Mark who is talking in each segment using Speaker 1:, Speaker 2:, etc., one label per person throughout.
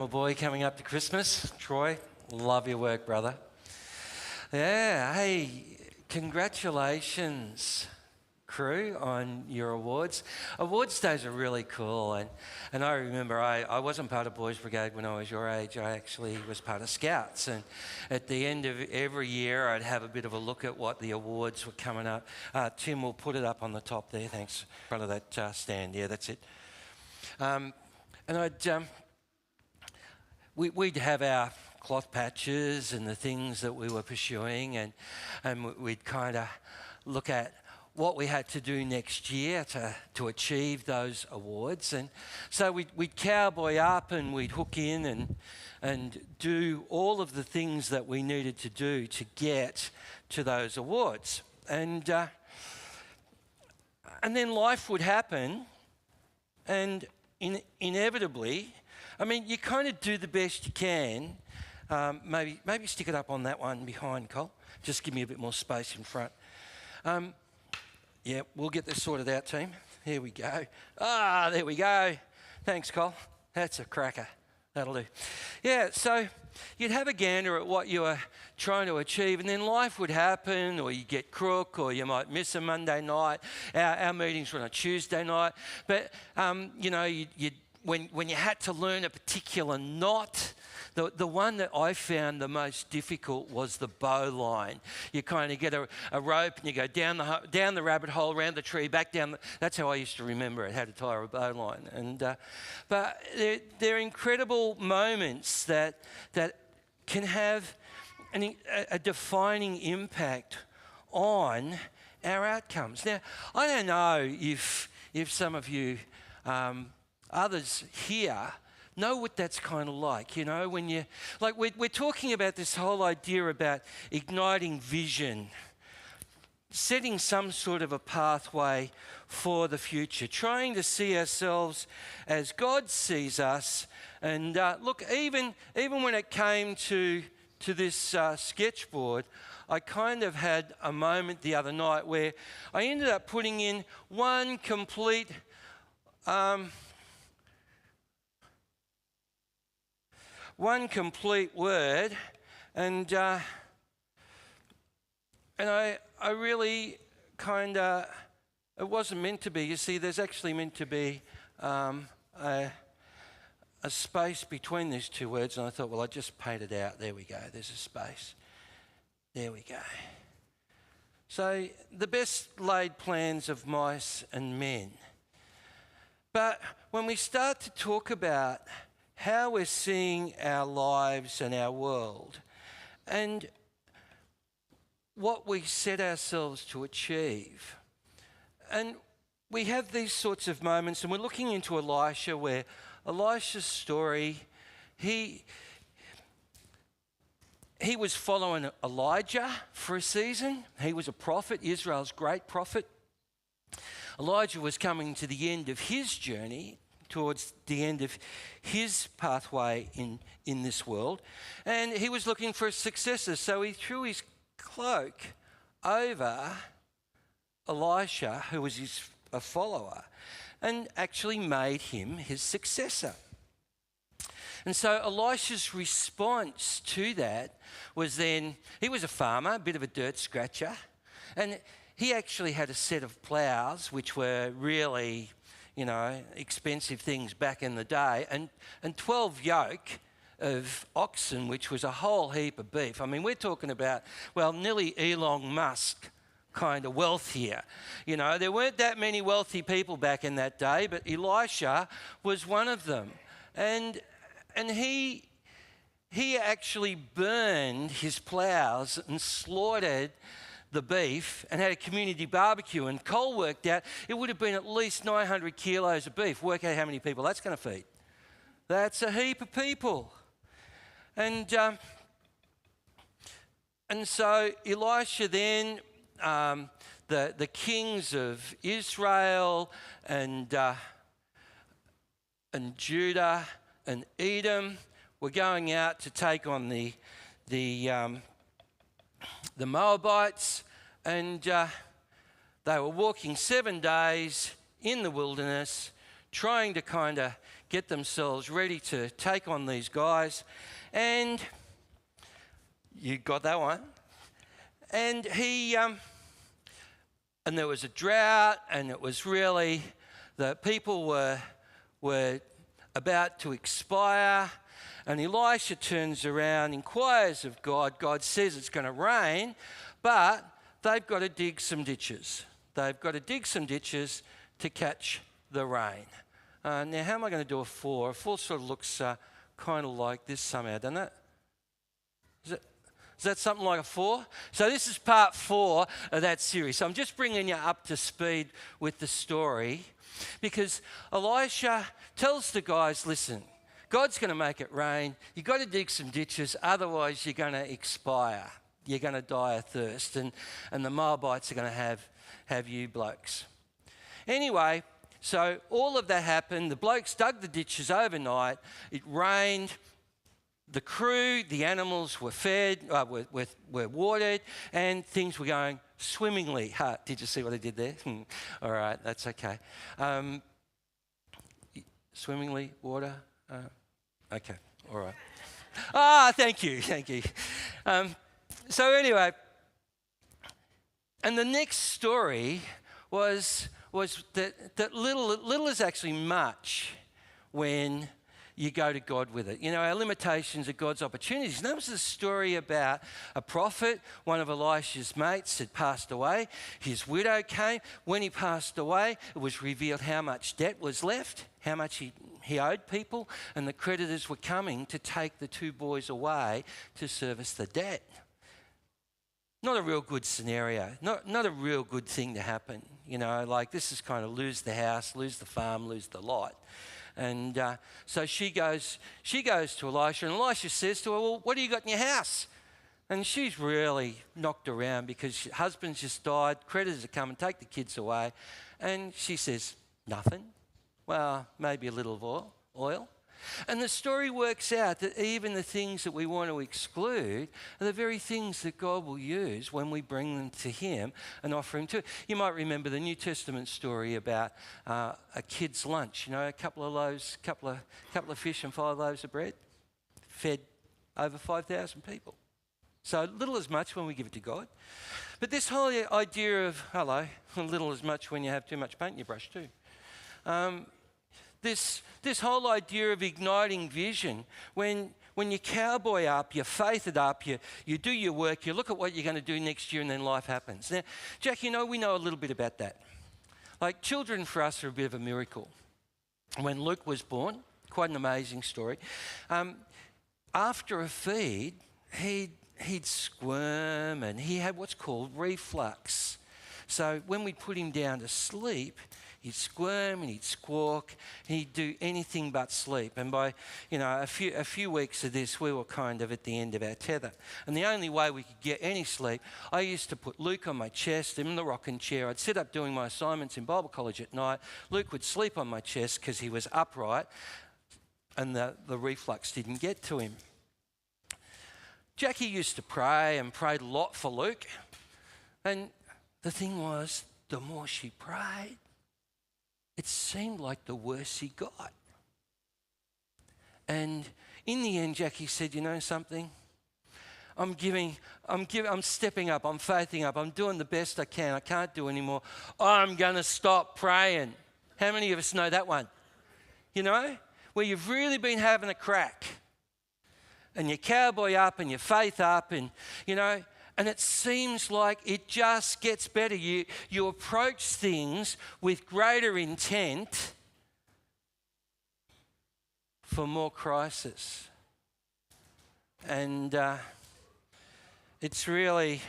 Speaker 1: My boy coming up to Christmas, Troy, love your work, brother. Yeah, hey, congratulations, crew, on your awards. Awards days are really cool, and I remember I wasn't part of Boys Brigade when I was your age. I actually was part of Scouts, and at the end of every year I'd have a bit of a look at what the awards were coming up. Tim will put it up on the top there, thanks, in front of that stand. Yeah, that's it. And we'd have our cloth patches and the things that we were pursuing, and we'd kind of look at what we had to do next year to achieve those awards. And so we'd cowboy up and we'd hook in and do all of the things that we needed to do to get to those awards. And then life would happen, and inevitably, I mean, you kind of do the best you can. Maybe stick it up on that one behind, Cole. Just give me a bit more space in front. Yeah, we'll get this sorted out, team. Here we go. There we go. Thanks, Cole. That's a cracker. That'll do. Yeah, so you'd have a gander at what you were trying to achieve, and then life would happen, or you get crook, or you might miss a Monday night. Our meetings were on a Tuesday night, but you know, when you had to learn a particular knot, the one that I found the most difficult was the bow line. You kind of get a rope and you go down the rabbit hole, around the tree, back down. That's how I used to remember it, how to tie a bow line. And but they're incredible moments that can have a defining impact on our outcomes. Now, I don't know if some of you others here know what that's kind of like, you know, when you, like we're talking about this whole idea about igniting vision, setting some sort of a pathway for the future, trying to see ourselves as God sees us. And look, even when it came to this sketchboard, I kind of had a moment the other night where I ended up putting in one complete word, and I really kind of, it wasn't meant to be. You see, there's actually meant to be a space between these two words, and I thought, well, I just paint it out. There we go. There's a space. There we go. So the best laid plans of mice and men. But when we start to talk about how we're seeing our lives and our world, and what we set ourselves to achieve. And we have these sorts of moments, and we're looking into Elisha, where Elisha's story, he was following Elijah for a season. He was a prophet, Israel's great prophet. Elijah was coming to the end of his journey, towards the end of his pathway in this world, and he was looking for a successor. So he threw his cloak over Elisha, who was a follower, and actually made him his successor. And so Elisha's response to that was then, he was a farmer, a bit of a dirt scratcher, and he actually had a set of ploughs, which were really, you know, expensive things back in the day, and 12 yoke of oxen, which was a whole heap of beef. I mean, we're talking about, well, nearly Elon Musk kind of wealth here. You know, there weren't that many wealthy people back in that day, but Elisha was one of them. And he actually burned his ploughs and slaughtered the beef and had a community barbecue, and Cole worked out it would have been at least 900 kilos of beef. Work out how many people that's going to feed. That's a heap of people. And so Elisha then, the kings of Israel and Judah and Edom were going out to take on the Moabites, and they were walking 7 days in the wilderness, trying to kind of get themselves ready to take on these guys. And you got that one. And and there was a drought, and it was really, the people were about to expire. And Elisha turns around, inquires of God. God says it's going to rain, but they've got to dig some ditches. They've got to dig some ditches to catch the rain. Now, how am I going to do a 4? A 4 sort of looks kind of like this somehow, doesn't it? Is that something like a 4? So this is part 4 of that series. So I'm just bringing you up to speed with the story, because Elisha tells the guys, listen, God's going to make it rain. You've got to dig some ditches, otherwise you're going to expire. You're going to die of thirst, and the Moabites are going to have you blokes. Anyway, so all of that happened. The blokes dug the ditches overnight. It rained. The crew, the animals were fed, were watered, and things were going swimmingly. Did you see what I did there? All right, that's okay. Swimmingly, water. Okay, all right. Thank you. So anyway, and the next story was that little is actually much when you go to God with it. You know, our limitations are God's opportunities. And that was a story about a prophet. One of Elisha's mates had passed away. His widow came. When he passed away, it was revealed how much debt was left, how much he owed people, and the creditors were coming to take the 2 boys away to service the debt. Not a real good scenario, not a real good thing to happen. You know, like this is kind of lose the house, lose the farm, lose the lot. And so she goes to Elisha, and Elisha says to her, well, what do you got in your house? And she's really knocked around because her husband's just died, creditors are coming, take the kids away. And she says, nothing. Well, maybe a little of oil. And the story works out that even the things that we want to exclude are the very things that God will use when we bring them to him and offer him to. You might remember the New Testament story about a kid's lunch, you know, a couple of loaves, couple of fish and 5 loaves of bread, fed over 5,000 people. So little as much when we give it to God. But this whole idea of, little as much when you have too much paint in your brush too. This whole idea of igniting vision, when you cowboy up, you faith it up, you do your work, you look at what you're going to do next year, and then life happens. Now, Jack, you know, we know a little bit about that. Like, children for us are a bit of a miracle. When Luke was born, quite an amazing story, after a feed, he'd squirm, and he had what's called reflux. So when we put him down to sleep, he'd squirm and he'd squawk, and he'd do anything but sleep. And by, a few weeks of this, we were kind of at the end of our tether. And the only way we could get any sleep, I used to put Luke on my chest, him in the rocking chair. I'd sit up doing my assignments in Bible college at night. Luke would sleep on my chest because he was upright, and the reflux didn't get to him. Jackie used to pray and prayed a lot for Luke. And the thing was, the more she prayed, it seemed like the worse he got. And in the end, Jackie said, you know something? I'm stepping up, I'm faithing up, I'm doing the best I can. I can't do anymore. I'm going to stop praying. How many of us know that one? You know, where you've really been having a crack, and you cowboy up and you faith up, and, and it seems like it just gets better. You approach things with greater intent for more crisis. And it's really,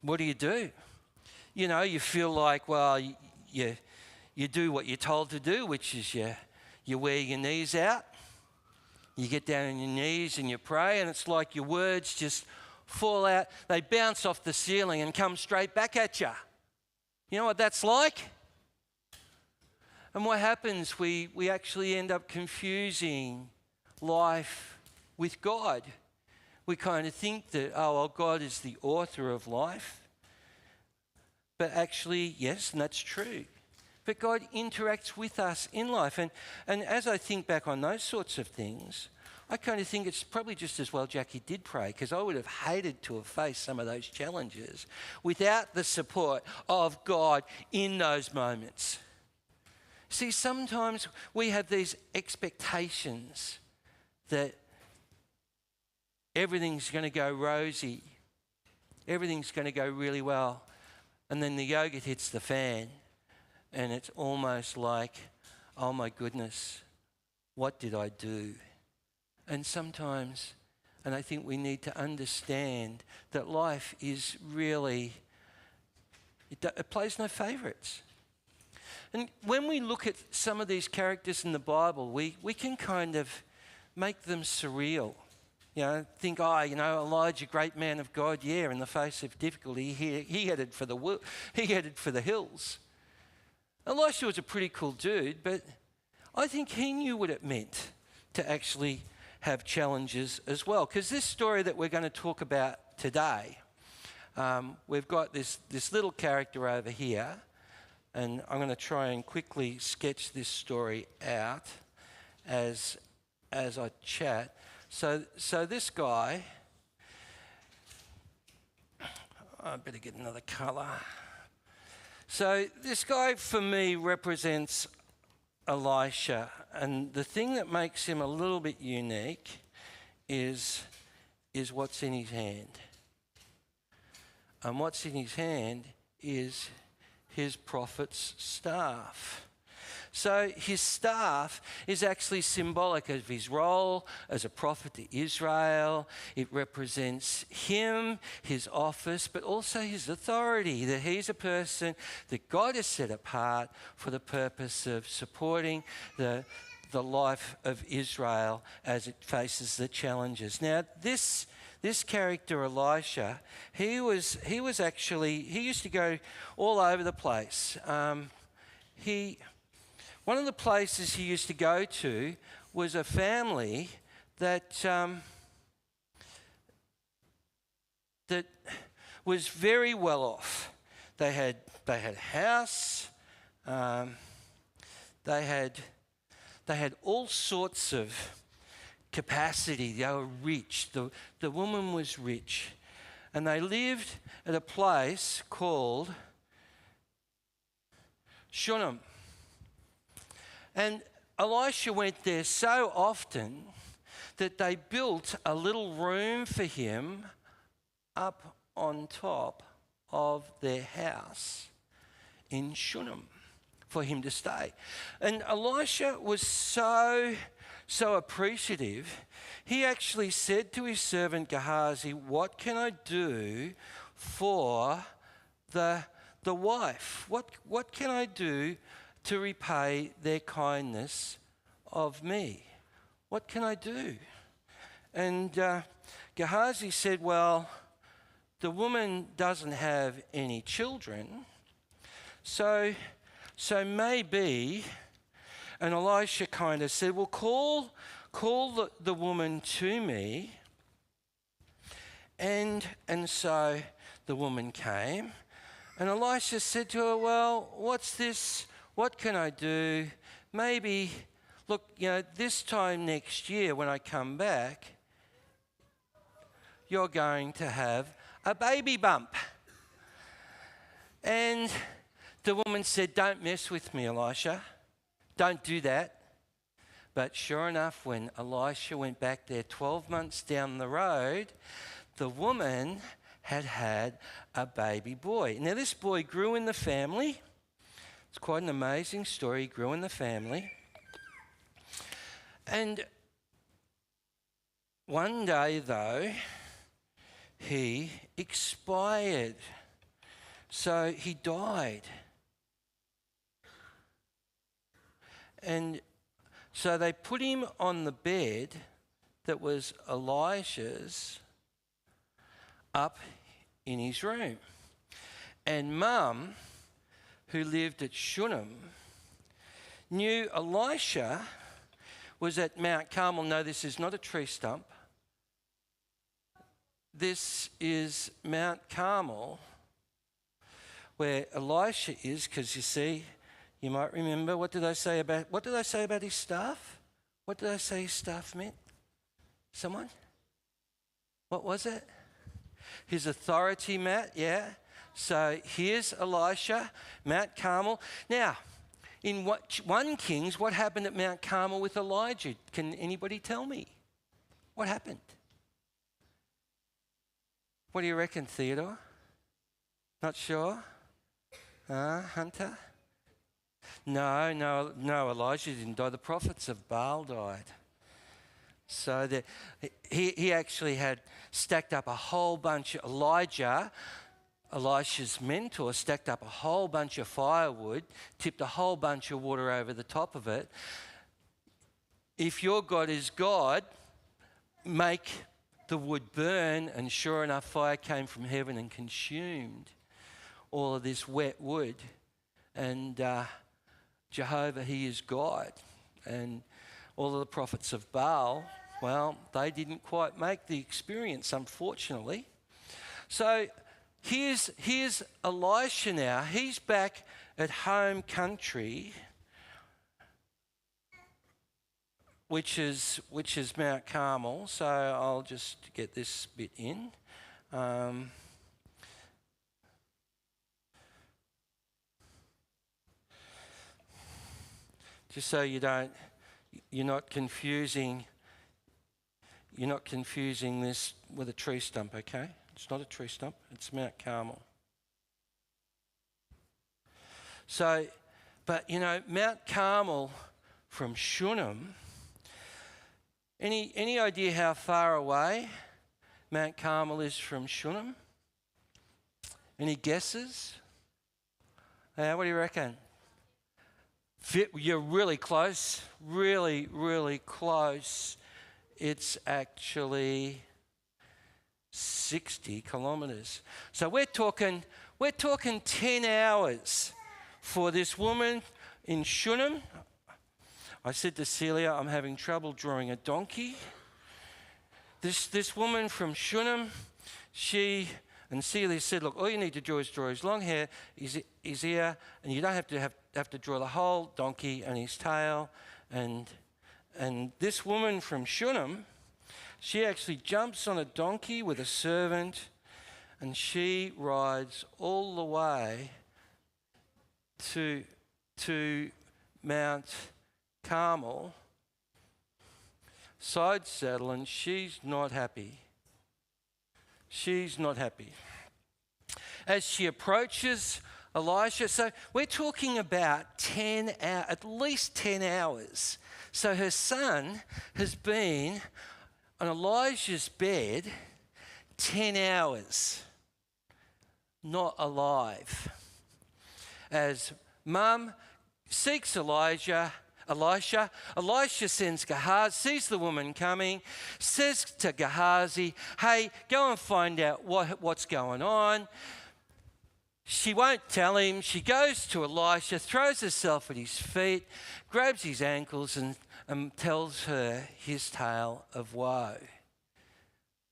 Speaker 1: what do? You feel like, well, you do what you're told to do, which is you wear your knees out. You get down on your knees and you pray, and it's like your words just fall out. They bounce off the ceiling and come straight back at you. You know what that's like? And what happens, we actually end up confusing life with God. We kind of think that, God is the author of life. But actually, yes, and that's true. but God interacts with us in life. And as I think back on those sorts of things, I kind of think it's probably just as well Jackie did pray, because I would have hated to have faced some of those challenges without the support of God in those moments. See, sometimes we have these expectations that everything's going to go rosy, everything's going to go really well, and then the yogurt hits the fan, and it's almost like, oh my goodness, what did I do? And sometimes, and I think we need to understand that life is really, it plays no favourites. And when we look at some of these characters in the Bible, we can kind of make them surreal. Think, Elijah, great man of God, in the face of difficulty, he headed for the hills. Elisha was a pretty cool dude, but I think he knew what it meant to actually have challenges as well. Because this story that we're going to talk about today, we've got this little character over here, and I'm going to try and quickly sketch this story out as I chat. So this guy, I better get another colour. So this guy for me represents Elisha, and the thing that makes him a little bit unique is what's in his hand. And what's in his hand is his prophet's staff. So his staff is actually symbolic of his role as a prophet to Israel. It represents him, his office, but also his authority, that he's a person that God has set apart for the purpose of supporting the life of Israel as it faces the challenges. Now, this character, Elisha, he used to go all over the place. One of the places he used to go to was a family that was very well off. They had a house. They had all sorts of capacity. They were rich. The woman was rich, and they lived at a place called Shunem. And Elisha went there so often that they built a little room for him up on top of their house in Shunem for him to stay. And Elisha was so appreciative, he actually said to his servant Gehazi, "What can I do for the wife? What can I do to repay their kindness of me? What can I do?" And Gehazi said, "Well, the woman doesn't have any children, so maybe," and Elisha kind of said, "Well, call the woman to me." And so the woman came, and Elisha said to her, "Well, what's this? What can I do? Maybe, look, this time next year when I come back, you're going to have a baby bump." And the woman said, "Don't mess with me, Elisha. Don't do that." But sure enough, when Elisha went back there 12 months down the road, the woman had a baby boy. Now, this boy grew in the family. It's quite an amazing story. He grew in the family. And one day, though, he expired. So he died. And so they put him on the bed that was Elisha's up in his room. And Mum, who lived at Shunem, knew Elisha was at Mount Carmel. No, this is not a tree stump. This is Mount Carmel, where Elisha is, because you see, You might remember, what did I say about his staff? What did I say his staff meant? Someone? What was it? His authority, Matt, yeah. So here's Elisha, Mount Carmel. Now, in 1 Kings, what happened at Mount Carmel with Elijah? Can anybody tell me? What happened? What do you reckon, Theodore? Not sure? Hunter? No, Elijah didn't die. The prophets of Baal died. So he actually had stacked up a whole bunch of Elisha's mentor, stacked up a whole bunch of firewood, tipped a whole bunch of water over the top of it. If your God is God, make the wood burn, and sure enough, fire came from heaven and consumed all of this wet wood. And Jehovah, he is God. And all of the prophets of Baal, well, they didn't quite make the experience, unfortunately. So here's Elisha now. He's back at home country, which is Mount Carmel. So I'll just get this bit in. Just so you're not confusing this with a tree stump, okay? It's not a tree stump, it's Mount Carmel. So, but Mount Carmel from Shunem, any idea how far away Mount Carmel is from Shunem? Any guesses? What do you reckon? You're really close, really, really close. It's actually 60 kilometres. So we're talking 10 hours for this woman in Shunem. I said to Celia, I'm having trouble drawing a donkey. This woman from Shunem, and Celia said, look, all you need to do is draw his long hair, his ear, and you don't have to draw the whole donkey and his tail. And this woman from Shunem, she actually jumps on a donkey with a servant, and she rides all the way to Mount Carmel, side saddle, and she's not happy. She's not happy. As she approaches Elisha, so we're talking about at least 10 hours. So her son has been on Elijah's bed 10 hours, not alive. As Mum seeks Elisha sends Gehazi, sees the woman coming, says to Gehazi, hey, go and find out what's going on. She won't tell him. She goes to Elisha, throws herself at his feet, grabs his ankles and tells her his tale of woe.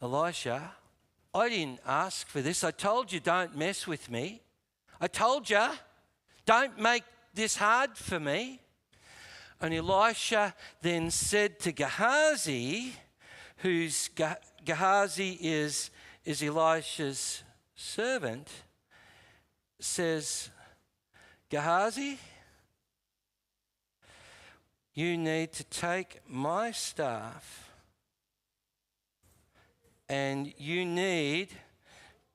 Speaker 1: Elisha, I didn't ask for this. I told you don't mess with me. I told you don't make this hard for me. And Elisha then said to Gehazi, Gehazi is Elisha's servant, says, Gehazi, you need to take my staff and you need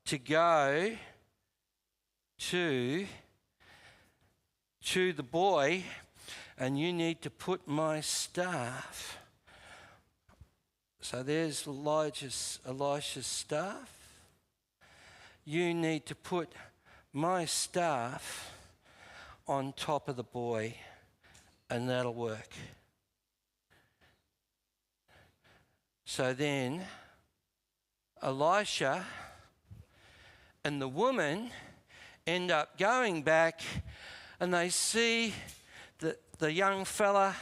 Speaker 1: to go to the boy and you need to put my staff. So there's Elisha's staff. You need to put my staff on top of the boy, and that'll work. So then Elisha and the woman end up going back, and they see that the young fella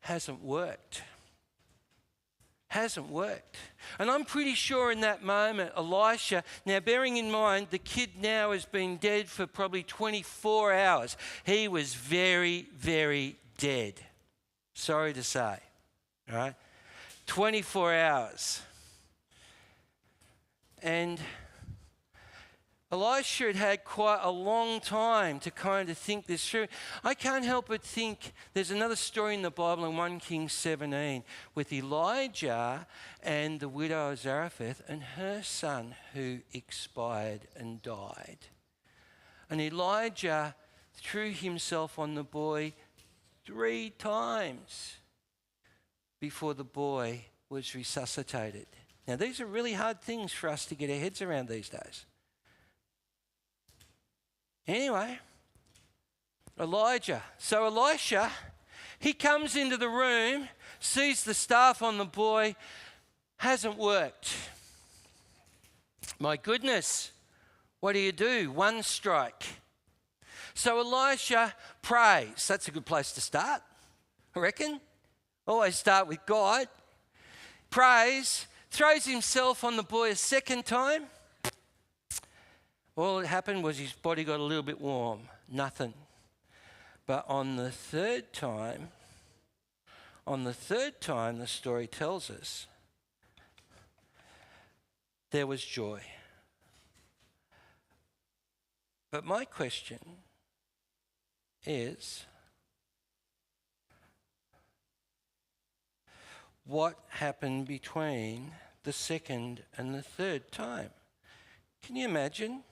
Speaker 1: hasn't worked. hasn't worked. And I'm pretty sure in that moment, Elisha, now bearing in mind the kid now has been dead for probably 24 hours. He was very, very dead. Sorry to say, all right? 24 hours. And Elisha had had quite a long time to kind of think this through. I can't help but think there's another story in the Bible in 1 Kings 17 with Elijah and the widow of Zarephath and her son who expired and died. And Elijah threw himself on the boy 3 times before the boy was resuscitated. Now, these are really hard things for us to get our heads around these days. Anyway, Elijah. So Elisha, he comes into the room, sees the staff on the boy, hasn't worked. My goodness, what do? 1 strike. So Elisha prays. That's a good place to start, I reckon. Always start with God. Prays, throws himself on the boy a 2nd time. All that happened was his body got a little bit warm. Nothing. But on the third time, the story tells us, there was joy. But my question is, what happened between the 2nd and the 3rd time? Can you imagine?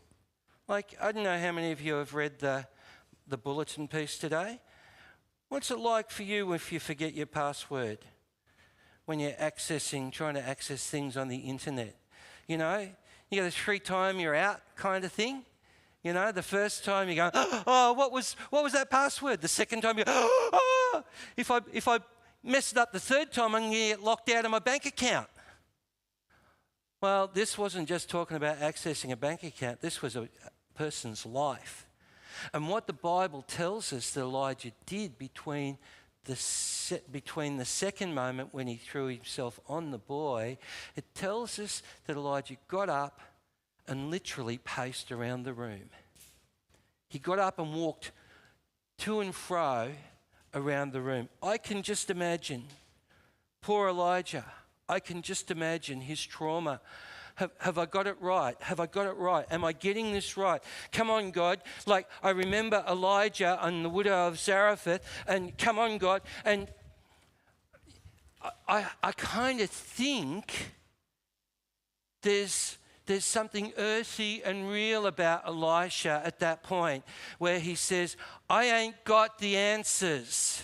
Speaker 1: Like, I don't know how many of you have read the bulletin piece today. What's it like for you if you forget your password when you're trying to access things on the internet? You know, you get a 3 time you're out kind of thing. You know, the first time you go, oh, what was that password? The 2nd time you go, oh, if I mess it up the 3rd time, I'm going to get locked out of my bank account. Well, this wasn't just talking about accessing a bank account. This was a person's life. And what the Bible tells us that Elijah did between the 2nd moment when he threw himself on the boy, it tells us that Elijah got up and literally paced around the room. He got up and walked to and fro around the room. I can just imagine poor Elijah. I can just imagine his trauma. Have I got it right? Have I got it right? Am I getting this right? Come on, God. Like, I remember Elijah and the widow of Zarephath, and come on, God. And I kind of think there's something earthy and real about Elisha at that point where he says, I ain't got the answers,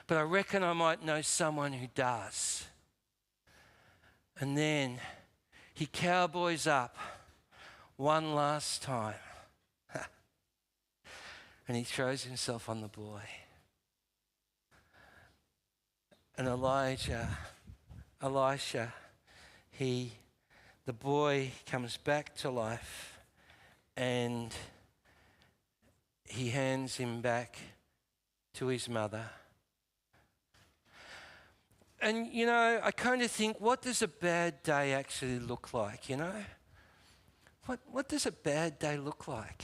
Speaker 1: but I reckon I might know someone who does. And then he cowboys up one last time and he throws himself on the boy. And Elisha, the boy comes back to life and he hands him back to his mother. And, you know, I kind of think, what does a bad day actually look like, you know? What does a bad day look like?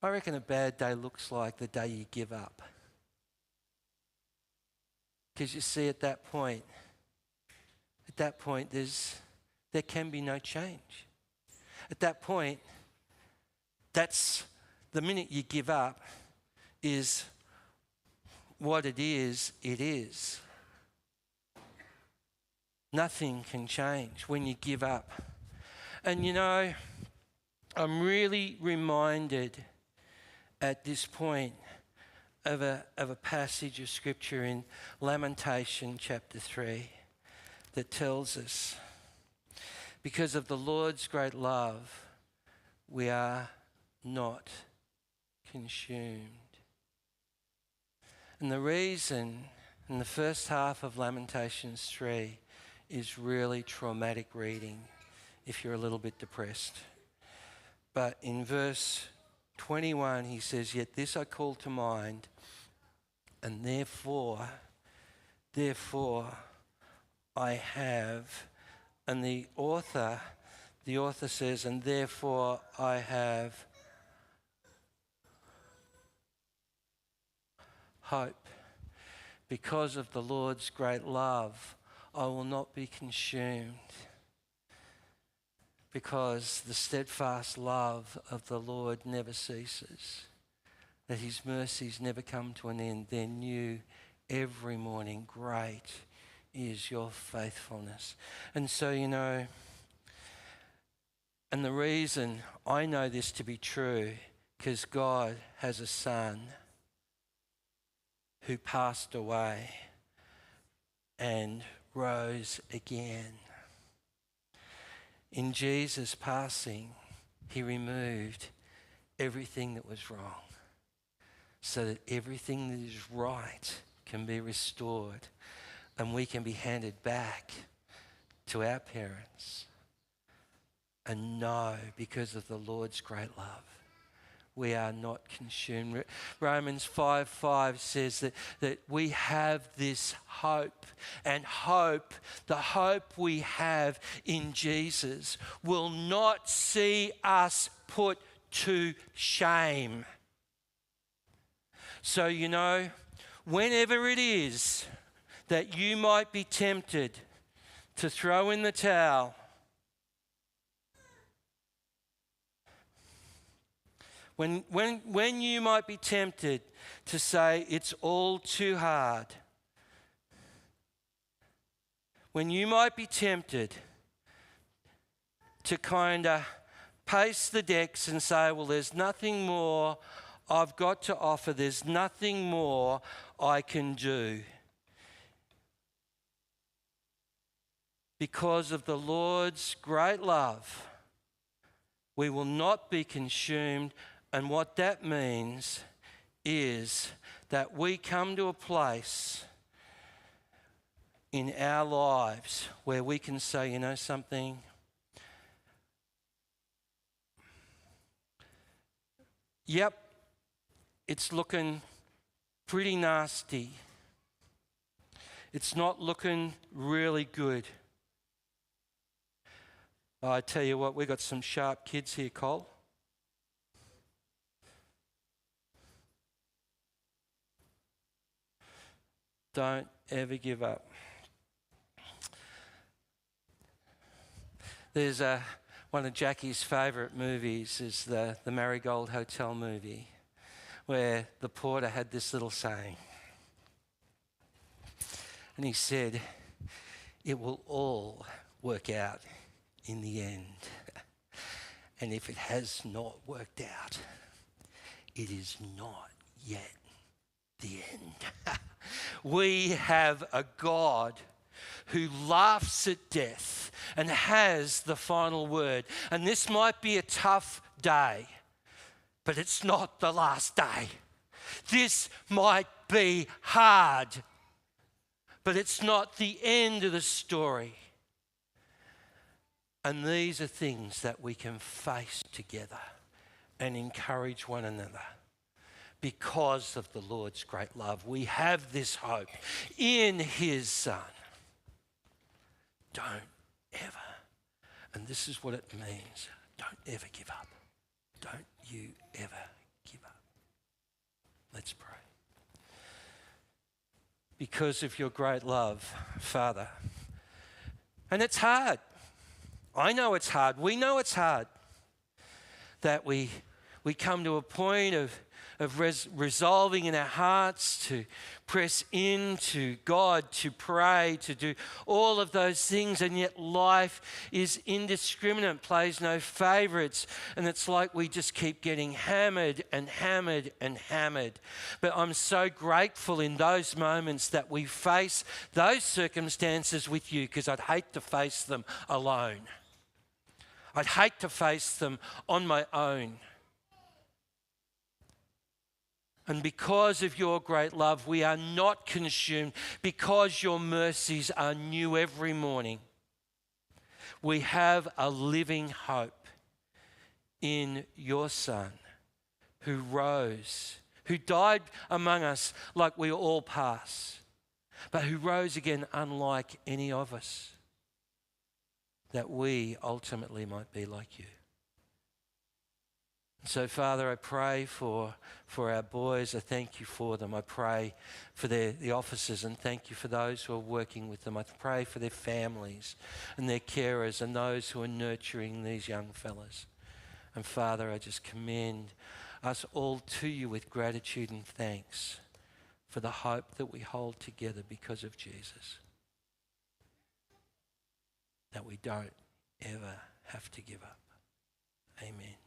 Speaker 1: I reckon a bad day looks like the day you give up. Because you see, at that point, there can be no change. At that point, that's the minute you give up is what it is, it is. Nothing can change when you give up. And you know, I'm really reminded at this point of a passage of scripture in Lamentation chapter 3 that tells us, because of the Lord's great love, we are not consumed. And the reason in the first half of Lamentations 3 is really traumatic reading if you're a little bit depressed. But in verse 21 he says, yet this I call to mind, and therefore I have. And the author says, and therefore I have hope. Because of the Lord's great love, I will not be consumed. Because the steadfast love of the Lord never ceases, that his mercies never come to an end. They're new every morning. Great is your faithfulness. And so, and the reason I know this to be true, because God has a son who passed away and rose again. In Jesus' passing, he removed everything that was wrong so that everything that is right can be restored and we can be handed back to our parents and know, because of the Lord's great love, we are not consumed. Romans 5:5 says that we have this hope, and hope, the hope we have in Jesus, will not see us put to shame. So, whenever it is that you might be tempted to throw in the towel, When you might be tempted to say it's all too hard, when you might be tempted to kind of pace the decks and say, well, there's nothing more I've got to offer, there's nothing more I can do. Because of the Lord's great love, we will not be consumed. And what that means is that we come to a place in our lives where we can say, something? Yep, it's looking pretty nasty. It's not looking really good. I tell you what, we've got some sharp kids here, Cole. Don't ever give up. There's one of Jackie's favourite movies is the Marigold Hotel movie, where the porter had this little saying. And he said, it will all work out in the end. And if it has not worked out, it is not yet the end. We have a God who laughs at death and has the final word. And this might be a tough day, but it's not the last day. This might be hard, but it's not the end of the story. And these are things that we can face together and encourage one another. Because of the Lord's great love, we have this hope in his Son. Don't ever, and this is what it means, don't ever give up. Don't you ever give up. Let's pray. Because of your great love, Father, and it's hard. I know it's hard. We know it's hard that we come to a point of resolving in our hearts to press into God, to pray, to do all of those things, and yet life is indiscriminate, plays no favourites, and it's like we just keep getting hammered and hammered and hammered. But I'm so grateful in those moments that we face those circumstances with you, because I'd hate to face them alone. I'd hate to face them on my own. And because of your great love, we are not consumed, because your mercies are new every morning. We have a living hope in your Son, who rose, who died among us like we all pass, but who rose again unlike any of us, that we ultimately might be like you. So, Father, I pray for our boys. I thank you for them. I pray for the officers, and thank you for those who are working with them. I pray for their families and their carers and those who are nurturing these young fellas. And Father, I just commend us all to you with gratitude and thanks for the hope that we hold together because of Jesus, that we don't ever have to give up. Amen.